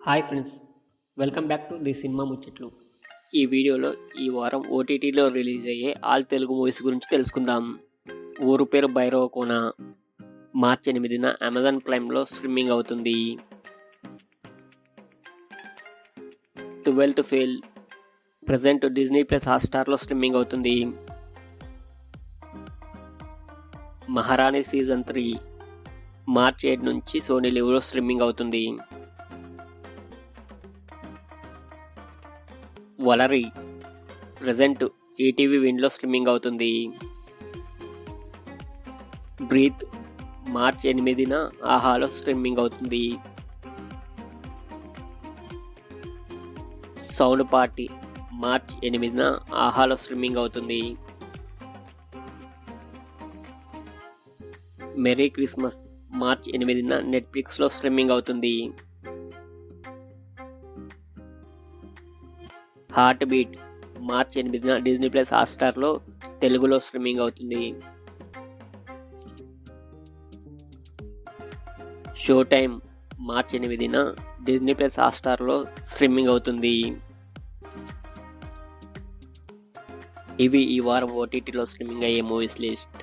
Hi friends, welcome back to the cinema ముచ్చట్లు. ఈ వీడియోలో ఈ వారం ఓటీటీలో రిలీజ్ అయ్యే ఆల్ తెలుగు మూవీస్ గురించి తెలుసుకుందాం. ఊరు పేరు భైరవ కోన మార్చి 8న అమెజాన్ ప్రైమ్లో స్ట్రీమింగ్ అవుతుంది. 12th fail present Disney plus హాట్స్టార్లో స్ట్రీమింగ్ అవుతుంది. మహారాణి సీజన్ 3 మార్చి 8 నుంచి సోనీ లివ్లో స్ట్రీమింగ్ అవుతుంది. వలరి ప్రజెంట్ ఈటీవీ విన్లో స్ట్రీమింగ్ అవుతుంది. బ్రీత్ మార్చి 8న ఆహాలో స్ట్రీమింగ్ అవుతుంది. సౌండ్ పార్టీ మార్చి 8న ఆహాలో స్ట్రీమింగ్ అవుతుంది. మెరీ క్రిస్మస్ మార్చి 8న నెట్ఫ్లిక్స్లో స్ట్రీమింగ్ అవుతుంది. హార్ట్ బీట్ మార్చి 8న డిజ్నీ ప్లస్ హాట్స్టార్లో తెలుగులో స్ట్రీమింగ్ అవుతుంది. షో టైమ్ మార్చి 8న డిజ్నీ ప్లస్ హాట్స్టార్లో స్ట్రీమింగ్ అవుతుంది. ఇవి ఈ వారం ఓటీటీలో స్ట్రీమింగ్ అయ్యే మూవీస్ లిస్ట్.